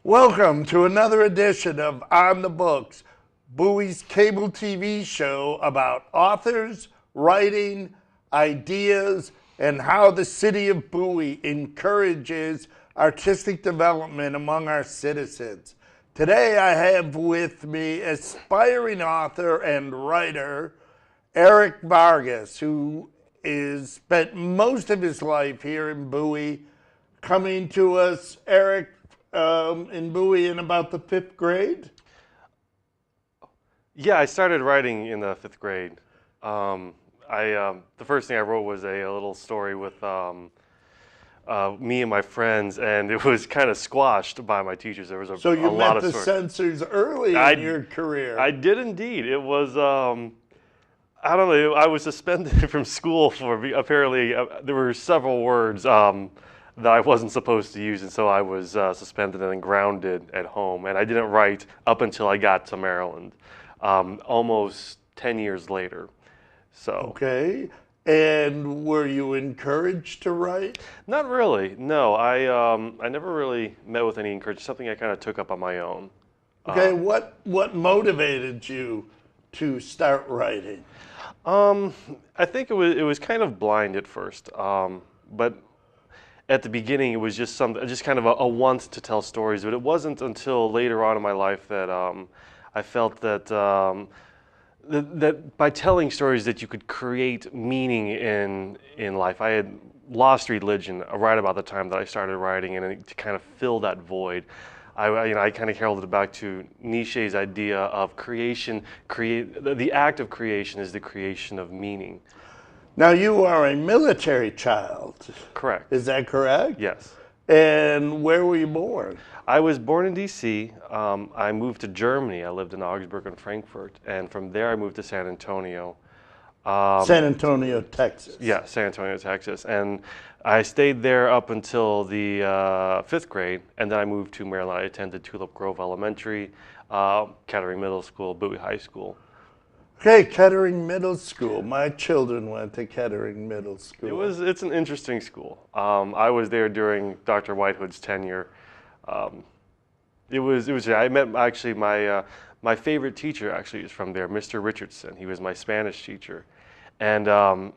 Welcome to another edition of On the Books, Bowie's cable TV show about authors, writing, ideas, and how the city of Bowie encourages artistic development among our citizens. Today I have with me aspiring author and writer Eric Vargas, who has spent most of his life here in Bowie, coming to us, Eric, in Bowie in about the fifth grade? Yeah, I started writing in the fifth grade. The first thing I wrote was a little story with me and my friends, and it was kind of squashed by my teachers. There was So you a lot met of the stories. censors early in your career. I did indeed. It was I don't know. I was suspended from school for apparently there were several words that I wasn't supposed to use, and so I was suspended and then grounded at home. And I didn't write up until I got to Maryland, almost 10 years later. So. Okay. And were you encouraged to write? Not really. No, I never really met with any encouragement. Something I kind of took up on my own. Okay. What motivated you to start writing? I think it was kind of blind at first, but at the beginning it was just kind of a want to tell stories. But it wasn't until later on in my life that I felt that that by telling stories that you could create meaning in life. I had lost religion right about the time that I started writing, and to kind of fill that void, I kind of heralded it back to Nietzsche's idea of creation. The act of creation is the creation of meaning. Now, you are a military child. Correct. Is that correct? Yes. And where were you born? I was born in D.C. I moved to Germany. I lived in Augsburg and Frankfurt, and from there I moved to San Antonio. San Antonio, Texas. Yeah, San Antonio, Texas. And I stayed there up until the fifth grade, and then I moved to Maryland. I attended Tulip Grove Elementary, Kettering Middle School, Bowie High School. Okay, Kettering Middle School. My children went to Kettering Middle School. It's an interesting school. I was there during Dr. Whitehood's tenure. I met actually my favorite teacher actually is from there, Mr. Richardson. He was my Spanish teacher, and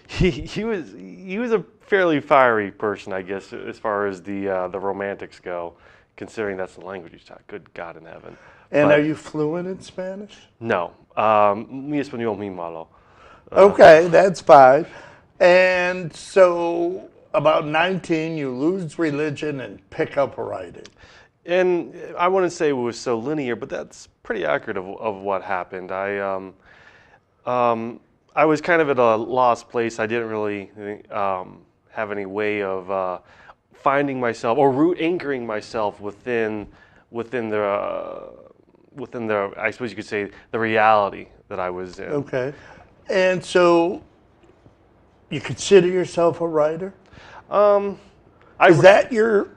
he was a fairly fiery person, I guess, as far as the romantics go, considering that's the language he's taught. Good God in heaven. And are you fluent in Spanish? No, mi español muy malo. Okay, that's fine. And so, about 19, you lose religion and pick up writing. And I wouldn't say it was so linear, but that's pretty accurate of what happened. I was kind of at a lost place. I didn't really have any way of finding myself or anchoring myself within the, I suppose you could say, the reality that I was in. Okay. And so, you consider yourself a writer? Is that your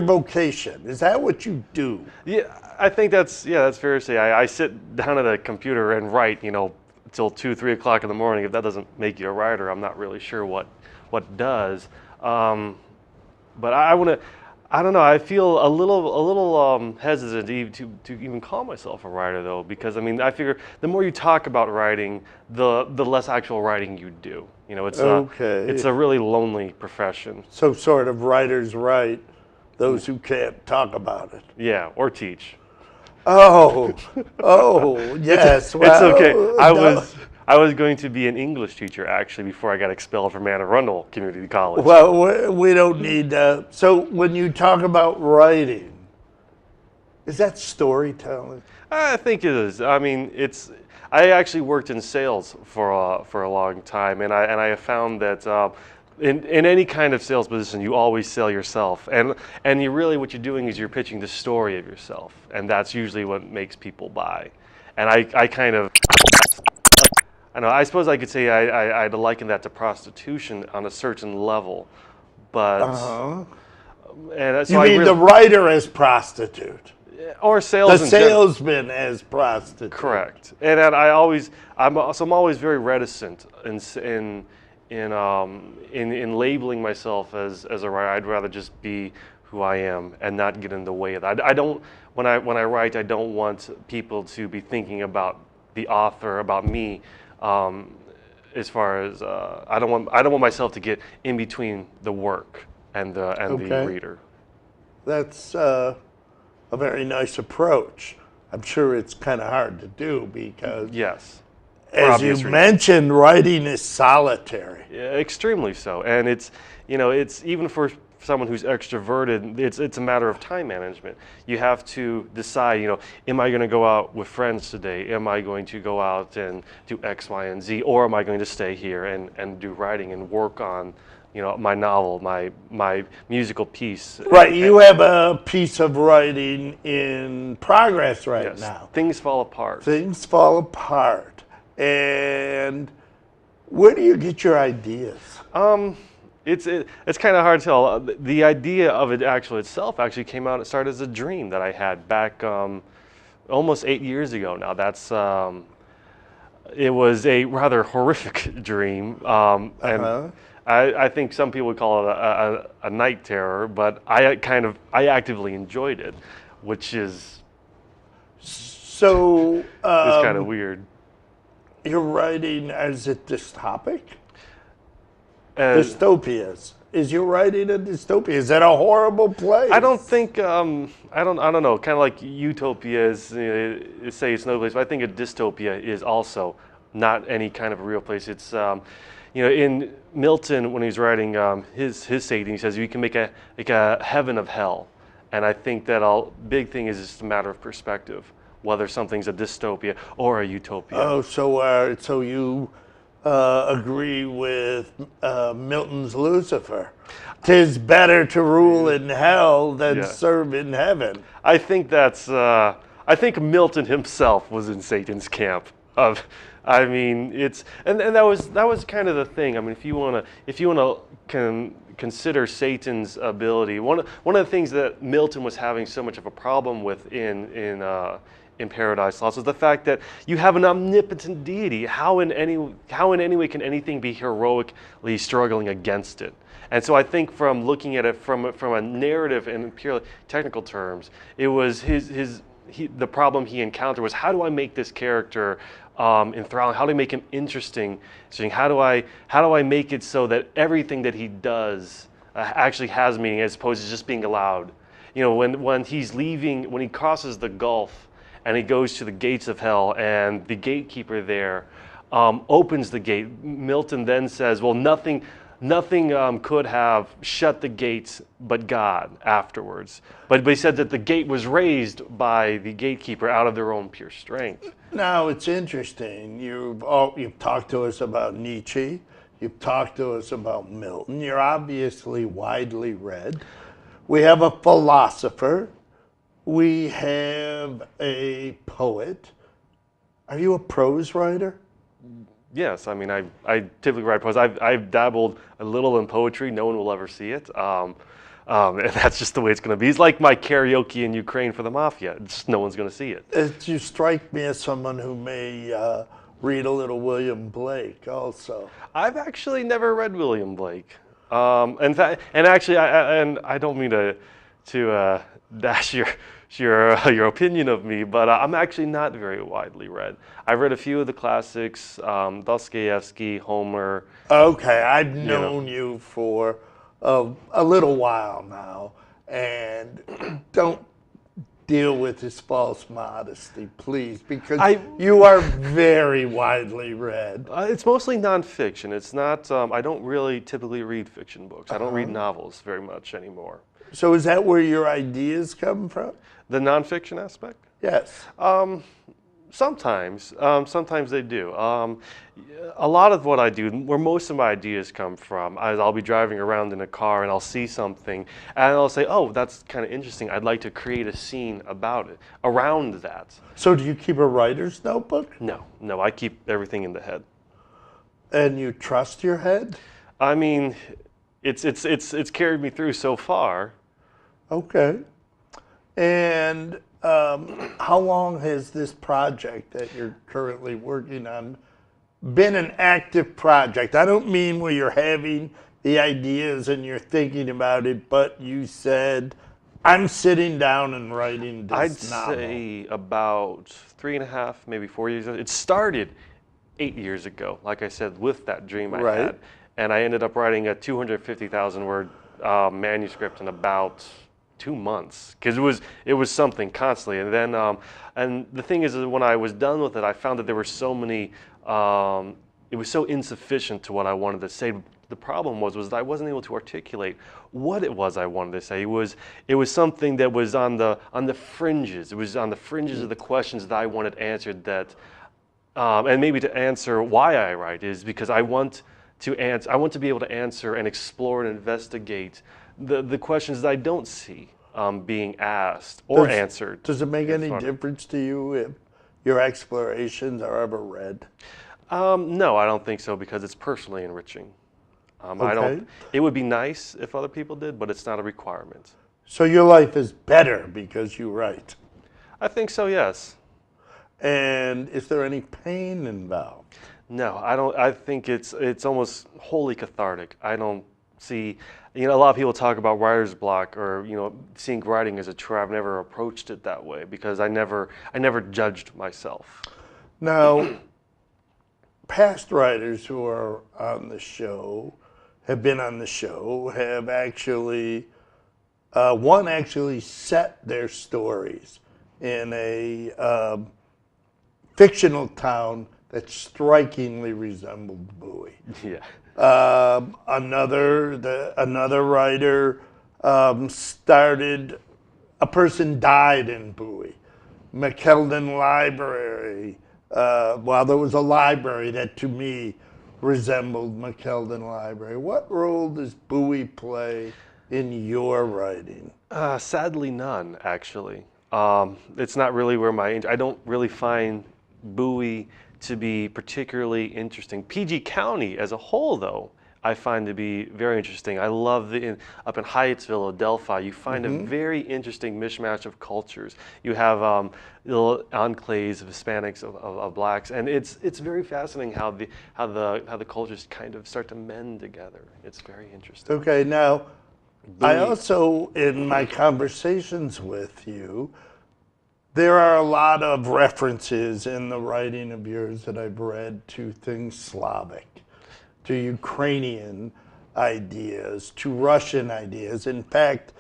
vocation? Is that what you do? Yeah, I think that's fair to say. I sit down at a computer and write, until 2, 3 o'clock in the morning. If that doesn't make you a writer, I'm not really sure what does. But I don't know. I feel a little hesitant to even call myself a writer, though, because I figure the more you talk about writing, the less actual writing you do. It's a really lonely profession. So sort of writers write, those who can't talk about it. Yeah, or teach. Oh, yes. It's okay. I was going to be an English teacher, actually, before I got expelled from Anne Arundel Community College. Well, we don't need that. So when you talk about writing, is that storytelling? I think it is. I actually worked in sales for a long time, and I have found that in any kind of sales position, you always sell yourself, and you really what you're doing is you're pitching the story of yourself, and that's usually what makes people buy. And I kind of. I suppose I could say I'd liken that to prostitution on a certain level, but and so you mean the writer as prostitute, or sales? The salesman as prostitute. Correct. And I'm always very reticent in labeling myself as a writer. I'd rather just be who I am and not get in the way of that. I don't when I write, I don't want people to be thinking about the author, about me. As far as I don't want myself to get in between the work and the Okay. reader. That's a very nice approach. I'm sure it's kind of hard to do because, Yes. as you obvious reasons. mentioned, writing is solitary. Yeah, extremely so, and it's it's even for someone who's extroverted, it's a matter of time management. You have to decide, am I going to go out with friends today? Am I going to go out and do X, Y, and Z, or am I going to stay here and do writing and work on my novel, my musical piece? Right, you have a piece of writing in progress right Yes, now. things fall apart. Things fall apart. And where do you get your ideas? It's kind of hard to tell. The idea of it itself came out. It started as a dream that I had back almost 8 years ago now. It was a rather horrific dream, and I think some people would call it a night terror, but I actively enjoyed it, which is So kind of weird. you're writing as a dystopic? And Dystopias. Is your writing a dystopia? Is that a horrible place? I don't think I don't know. Kind of like utopia is say it's no place, but I think a dystopia is also not any kind of a real place. It's in Milton when he's writing his Satan, he says you can make a heaven of hell, and I think that big thing is just a matter of perspective, whether something's a dystopia or a utopia. Oh, so you agree with Milton's Lucifer? 'Tis better to rule in hell than Yeah. serve in heaven. I think that's. I think Milton himself was in Satan's camp. I mean, and that was kind of the thing. I mean, if you wanna consider Satan's ability, one of the things that Milton was having so much of a problem with in Paradise Lost is the fact that you have an omnipotent deity. How in any way can anything be heroically struggling against it? And so I think from looking at it from a narrative and purely technical terms, it was the problem he encountered was, how do I make this character enthralling? How do I make him interesting? How do I make it so that everything that he does actually has meaning, as opposed to just being allowed? When he's leaving, when he crosses the gulf and he goes to the gates of hell, and the gatekeeper there opens the gate. Milton then says, well, nothing could have shut the gates but God afterwards. But he said that the gate was raised by the gatekeeper out of their own pure strength. Now, it's interesting. You've talked to us about Nietzsche. You've talked to us about Milton. You're obviously widely read. We have a philosopher. We have a poet. Are you a prose writer? Yes, I mean, I typically write prose. I've dabbled a little in poetry. No one will ever see it. And that's just the way it's going to be. It's like my karaoke in Ukraine for the mafia. Just no one's going to see it. You strike me as someone who may read a little William Blake also. I've actually never read William Blake. In fact, and actually, I don't mean to dash your opinion of me, but I'm actually not very widely read. I've read a few of the classics, Dostoevsky, Homer. Okay, I've known you for a little while now, and don't deal with this false modesty, please, because you are very widely read. It's mostly nonfiction. It's not. I don't really typically read fiction books. I don't read novels very much anymore. So is that where your ideas come from? The nonfiction aspect? Yes. Sometimes they do. A lot of what I do, where most of my ideas come from, I'll be driving around in a car and I'll see something and I'll say, oh, that's kind of interesting. I'd like to create a scene about it, around that. So do you keep a writer's notebook? No, I keep everything in the head. And you trust your head? I mean, it's carried me through so far. Okay. And how long has this project that you're currently working on been an active project? I don't mean where you're having the ideas and you're thinking about it, but you said, I'm sitting down and writing this I'd novel. say about 3.5, maybe 4 years ago. It started 8 years ago, like I said, with that dream I Right. had. And I ended up writing a 250,000 word manuscript in about 2 months because it was something constantly. And then and the thing is that when I was done with it, I found that there were so many. It was so insufficient to what I wanted to say. The problem was that I wasn't able to articulate what it was I wanted to say. It was something that was on the fringes. It was on the fringes of the questions that I wanted answered. That and maybe to answer why I write is because I want to answer. I want to be able to answer and explore and investigate the questions that I don't see being asked or answered. Does it make in any front of- difference to you if your explorations are ever read? No, I don't think so because it's personally enriching. I Okay. don't. It would be nice if other people did, but it's not a requirement. So your life is better because you write. I think so. Yes. And is there any pain involved? No, I don't. I think it's almost wholly cathartic. I don't see. A lot of people talk about writer's block or seeing writing as a chore. I've never approached it that way because I never judged myself. Now, past writers who are on the show, have been on the show, have actually, one actually set their stories in a fictional town that strikingly resembled Bowie. Yeah. Another writer started. A person died in Bowie. McKeldin Library. Well, there was a library that to me resembled McKeldin Library. What role does Bowie play in your writing? Sadly, none, actually. It's not really where I don't really find Bowie to be particularly interesting. PG County as a whole, though, I find to be very interesting. I love up in Hyattsville, Adelphi, you find a very interesting mishmash of cultures. You have little enclaves of Hispanics, of blacks, and it's very fascinating how the cultures kind of start to mend together. It's very interesting. Okay, now, I also, in my conversations with you, there are a lot of references in the writing of yours that I've read to things Slavic, to Ukrainian ideas, to Russian ideas. In fact,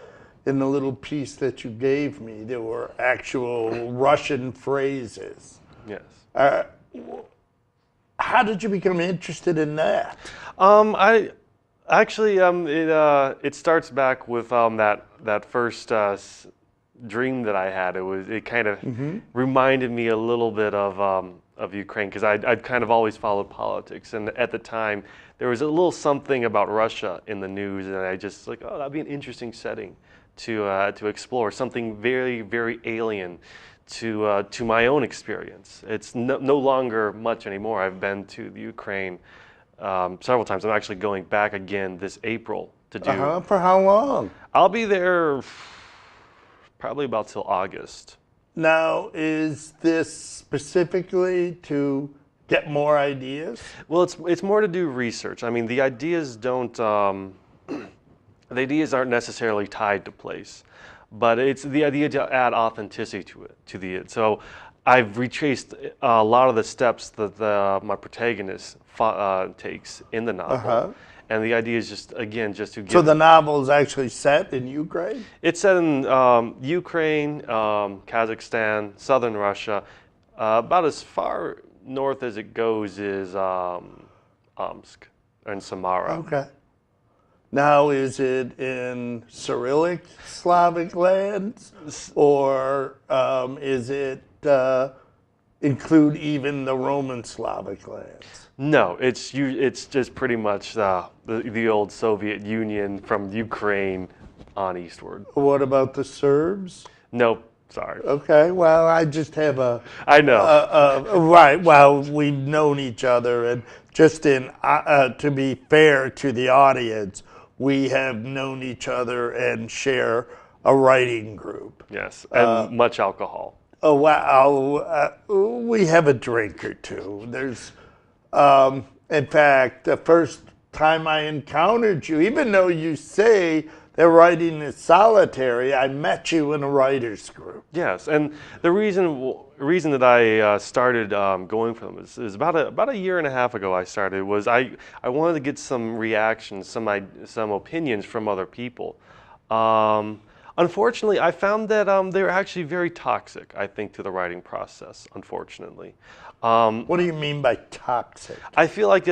in the little piece that you gave me, there were actual Russian phrases. Yes. How did you become interested in that? I actually it starts back with that first dream that I had. It kind of reminded me a little bit of Ukraine because I'd kind of always followed politics, and at the time there was a little something about Russia in the news, and I just like, oh, that'd be an interesting setting to explore, something very, very alien to my own experience. It's no longer much anymore. I've been to the Ukraine several times. I'm actually going back again this April to do. For how long? I'll be there probably about till August. Now, is this specifically to get more ideas? Well, it's more to do research. I mean, the ideas don't. The ideas aren't necessarily tied to place, but it's the idea to add authenticity to it. So, I've retraced a lot of the steps that my protagonist takes in the novel. And the idea is just to give. So the novel is actually set in Ukraine? It's set in Ukraine, Kazakhstan, southern Russia. About as far north as it goes is Omsk and Samara. Okay. Now, is it in Cyrillic Slavic lands, or is it include even the Roman Slavic lands? No, it's just pretty much the old Soviet Union from Ukraine on eastward. What about the Serbs? Nope, sorry. Okay, well, I just have I know. right, well, we've known each other, and just to be fair to the audience, we have known each other and share a writing group. Yes, and much alcohol. Oh, wow, we have a drink or two. There's, in fact, the first time I encountered you, even though you say that writing is solitary, I met you in a writer's group. Yes, and the reason that I started going for them is about a year and a half ago. I started was I wanted to get some reactions, some opinions from other people. Unfortunately, I found that they're actually very toxic, I think, to the writing process, unfortunately. What do you mean by toxic? I feel like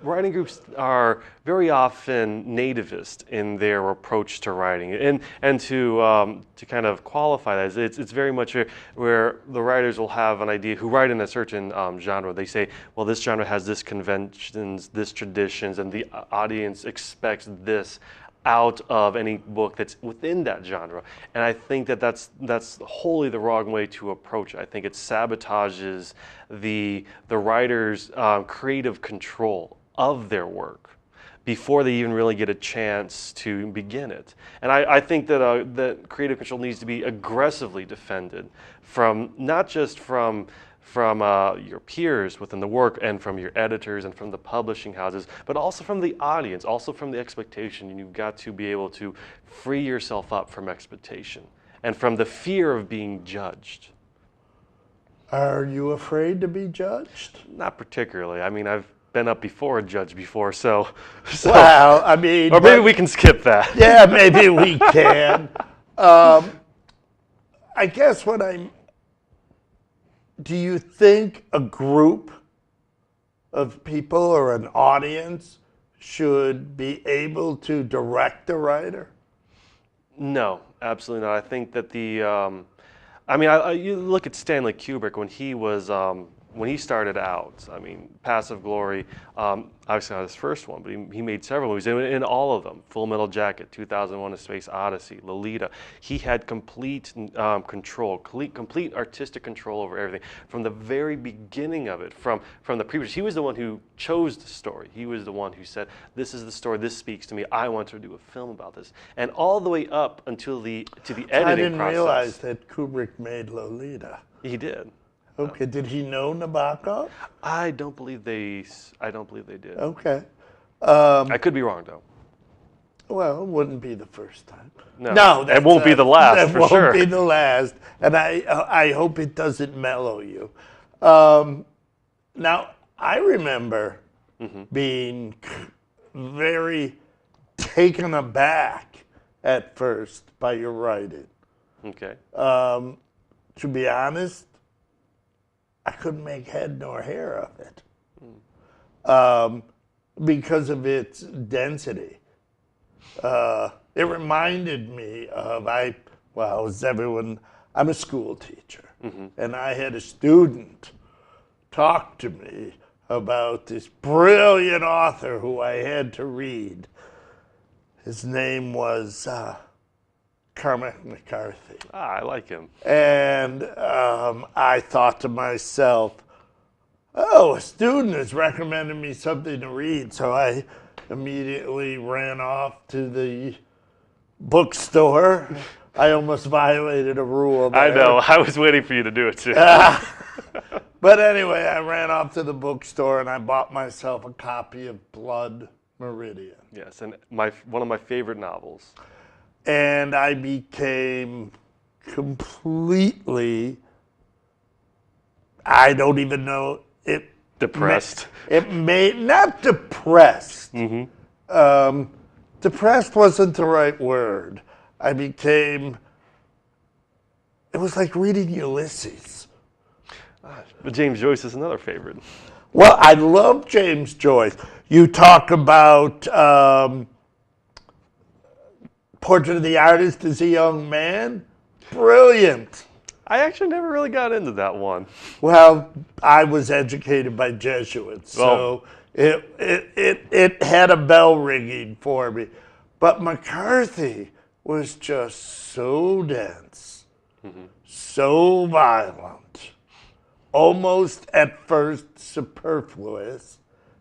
writing groups are very often nativist in their approach to writing, and to kind of qualify that, it's very much where the writers will have an idea who write in a certain genre. They say, well, this genre has this conventions, this traditions, and the audience expects this out of any book that's within that genre. And I think that that's wholly the wrong way to approach it. I think it sabotages the writer's creative control of their work before they even really get a chance to begin it. And I think that that creative control needs to be aggressively defended from not just from your peers within the work and from your editors and from the publishing houses, but also from the audience, also from the expectation. And you've got to be able to free yourself up from expectation and from the fear of being judged. Are you afraid to be judged? Not particularly. I mean, I've been up before a judge before, so well, I mean, or maybe we can skip that. Yeah, maybe we can. I guess do you think a group of people or an audience should be able to direct a writer? No, absolutely not. I think that you look at Stanley Kubrick when he started out. I mean, Passive Glory, obviously not his first one, but he made several movies. In all of them, Full Metal Jacket, 2001: A Space Odyssey, Lolita, he had complete control, complete artistic control over everything from the very beginning of it. From the previous, he was the one who chose the story. He was the one who said, "This is the story. This speaks to me. I want to do a film about this." And all the way up until the editing process. I didn't realize that Kubrick made Lolita. He did. Okay, did he know Nabokov? I don't believe they did. Okay. I could be wrong though. Well, it wouldn't be the first time. No, it won't be the last for sure. It won't be the last, and I hope it doesn't mellow you. Now, I remember being very taken aback at first by your writing. Okay. To be honest, I couldn't make head nor hair of it because of its density. It reminded me of, as everyone, I'm a school teacher, and I had a student talk to me about this brilliant author who I had to read. His name was Cormac McCarthy. I like him. And I thought to myself, a student has recommended me something to read. So I immediately ran off to the bookstore. I almost violated a rule there. I know. I was waiting for you to do it too. But anyway, I ran off to the bookstore and I bought myself a copy of Blood Meridian. Yes, and one of my favorite novels. And I became completely, I don't even know, depressed. Not depressed. Depressed wasn't the right word. It was like reading Ulysses. But James Joyce is another favorite. Well, I love James Joyce. You talk about Portrait of the Artist as a Young Man. Brilliant. I actually never really got into that one. Well, I was educated by Jesuits, so it had a bell ringing for me. But McCarthy was just so dense, so violent, almost at first superfluous,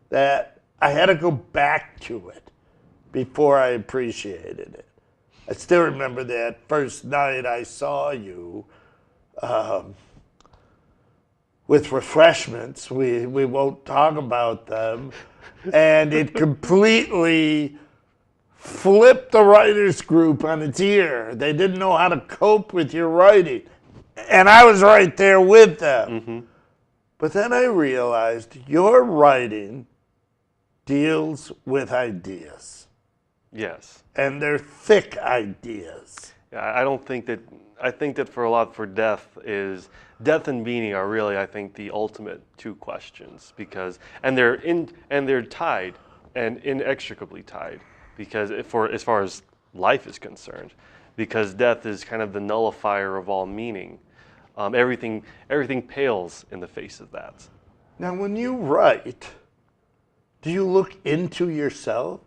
that I had to go back to it before I appreciated it. I still remember that first night I saw you. with refreshments. We won't talk about them. And it completely flipped the writers group on its ear. They didn't know how to cope with your writing. And I was right there with them. But then I realized your writing deals with ideas. Yes. And they're thick ideas. Yeah, I think that for death and meaning are really, I think, the ultimate two questions, because they're tied and inextricably tied, because as far as life is concerned, because death is kind of the nullifier of all meaning. Everything pales in the face of that. Now, when you write, do you look into yourself?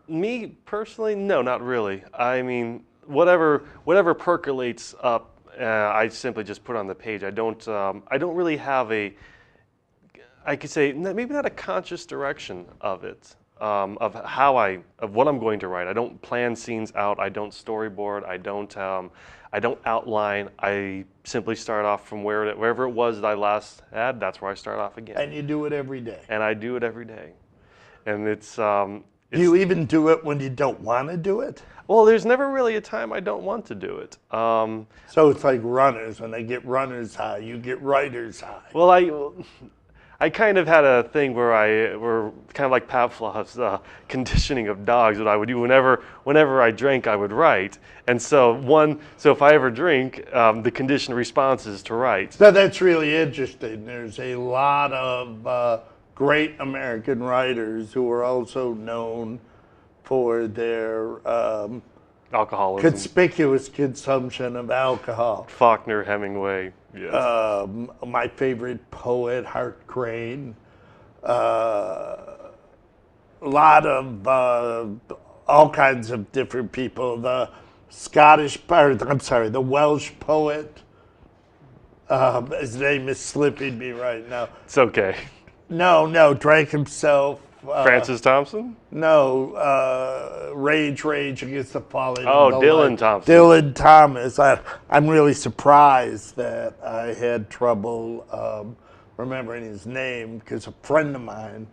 Me personally, no, not really. I mean, whatever percolates up, I simply just put on the page. I don't really have I could say maybe not a conscious direction of it, of what I'm going to write. I don't plan scenes out. I don't storyboard. I don't outline. I simply start off from wherever it was that I last had. That's where I start off again. And you do it every day. And I do it every day, and it's. Do you even do it when you don't want to do it? Well, there's never really a time I don't want to do it. So it's like runners. When they get runner's high, you get writer's high. Well, I kind of had a thing where we're kind of like Pavlov's conditioning of dogs. What I would do whenever I drank, I would write. And so if I ever drink, the conditioned response is to write. So that's really interesting. There's a lot of great American writers who are also known for their Alcoholism. conspicuous consumption of alcohol. Faulkner, Hemingway. Yes. My favorite poet, Hart Crane. A lot of all kinds of different people. The the Welsh poet. His name is slipping me right now. It's okay. No, drank himself. Francis Thompson? No, Rage Against the Falling. Oh, Dylan Thompson. Dylan Thomas. I'm really surprised that I had trouble remembering his name, because a friend of mine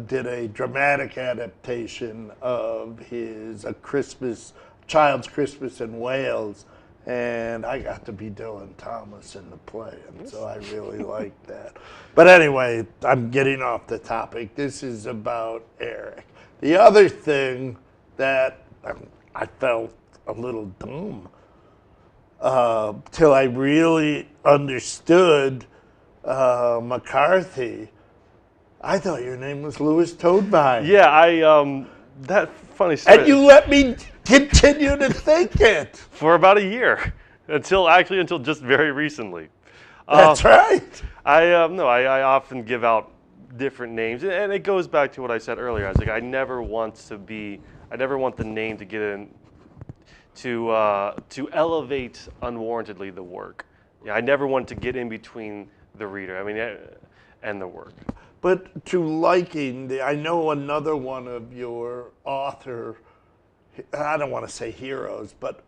did a dramatic adaptation of his Child's Christmas in Wales, and I got to be Dylan Thomas in the play, and so I really liked that. But anyway, I'm getting off the topic. This is about Eric. The other thing that I felt a little dumb till I really understood McCarthy. I thought your name was Louis Toadvine. Yeah, that funny story. And you let me continue to think it. For about a year, until just very recently. That's right. I often give out different names, and it goes back to what I said earlier. I was like, I never want the name to get in to elevate unwarrantedly the work. Yeah, I never want to get in between the reader, and the work. But to liking, I know another one of your author, I don't want to say heroes, but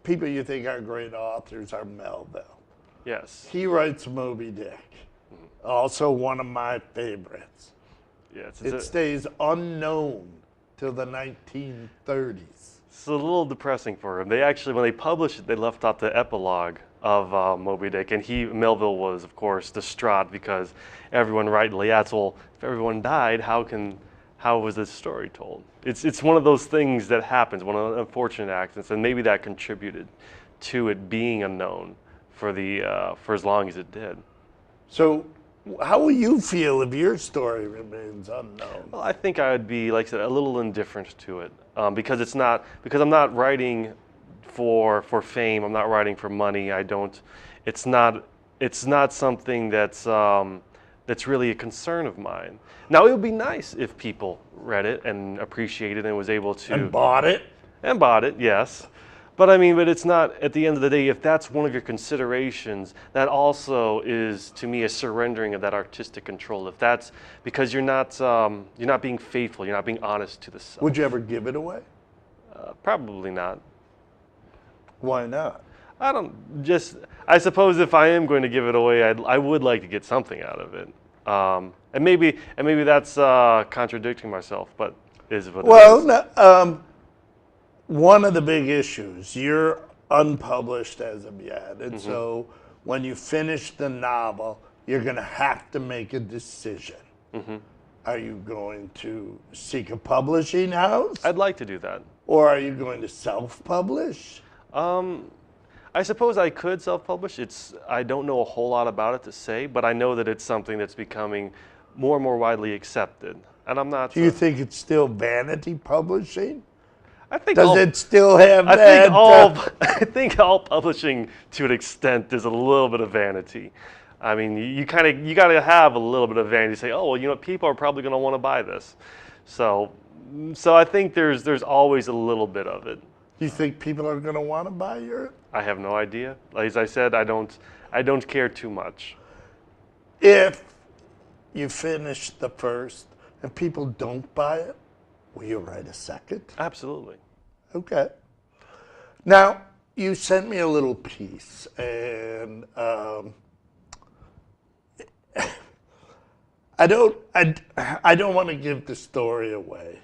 people you think are great authors are Melville. Yes. He writes Moby Dick, also one of my favorites. Yes. It stays unknown till the 1930s. It's a little depressing for him. They actually, when they published it, they left out the epilogue of Moby Dick, and Melville was, of course, distraught, because everyone rightly asked, well, if everyone died, how was this story told? It's one of those things that happens, one of the unfortunate accidents, and maybe that contributed to it being unknown for as long as it did. So, how will you feel if your story remains unknown? Well, I think I would be, like I said, a little indifferent to it, because I'm not writing for fame. I'm not writing for money. It's not something that's really a concern of mine. Now, it would be nice if people read it and appreciated it and was able to And bought it? And bought it, yes. But it's not, at the end of the day, if that's one of your considerations, that also is, to me, a surrendering of that artistic control. If that's because you're not being faithful, you're not being honest to the self. Would you ever give it away? Probably not. Why not? I don't just. I suppose if I am going to give it away, I would like to get something out of it. And maybe that's contradicting myself, but is what it Well, is. no, one of the big issues, you're unpublished as of yet. And so when you finish the novel, you're going to have to make a decision. Are you going to seek a publishing house? I'd like to do that. Or are you going to self-publish? I suppose I could self-publish. I don't know a whole lot about it to say, but I know that it's something that's becoming more and more widely accepted. And I'm not. Do you think it's still vanity publishing? I think Does all, it still have I that? think all I think all publishing to an extent is a little bit of vanity. I mean, you got to have a little bit of vanity. Say, oh well, people are probably going to want to buy this. So I think there's always a little bit of it. Do you think people are going to want to buy your? I have no idea. As I said, I don't care too much. If you finish the first and people don't buy it, will you write a second? Absolutely. Okay. Now, you sent me a little piece, and I don't want to give the story away.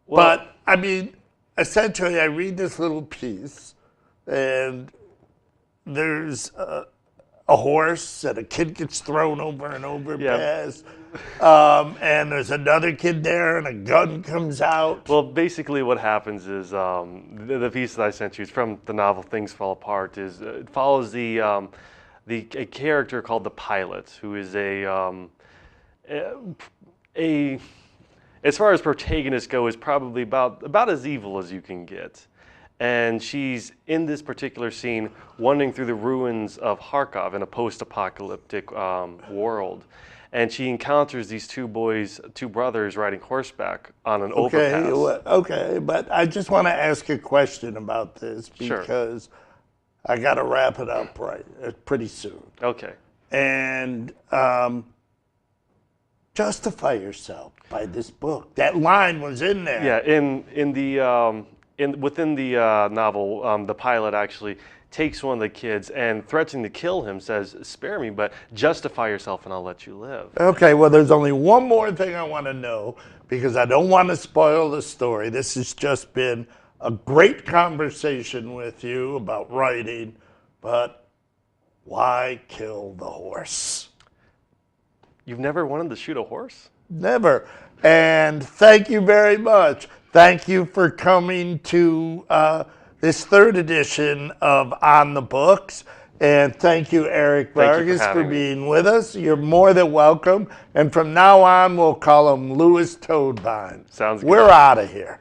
Well, But, I mean, essentially, I read this little piece, and there's a horse, and a kid gets thrown over and over Yeah. past. And there's another kid there, and a gun comes out. Well, basically, what happens is the piece that I sent you is from the novel "Things Fall Apart." It follows a character called the Pilot, who is a as far as protagonists go, is probably about as evil as you can get. And she's in this particular scene wandering through the ruins of Kharkov in a post-apocalyptic world. And she encounters these two brothers riding horseback on an overpass. Okay, but I just want to ask a question about this Sure. because I got to wrap it up pretty soon. Okay. And justify yourself by this book. That line was in there. Yeah, within the novel, the Pilot actually takes one of the kids and, threatening to kill him, says, "Spare me, but justify yourself and I'll let you live." Okay, well, there's only one more thing I want to know because I don't want to spoil the story. This has just been a great conversation with you about writing, but why kill the horse? You've never wanted to shoot a horse? Never. And thank you very much. Thank you for coming to this third edition of On the Books. And thank you, Eric Thank you Vargas, for for having me. being with us. You're more than welcome. And from now on, we'll call him Louis Toadvine. Sounds good. We're out of here.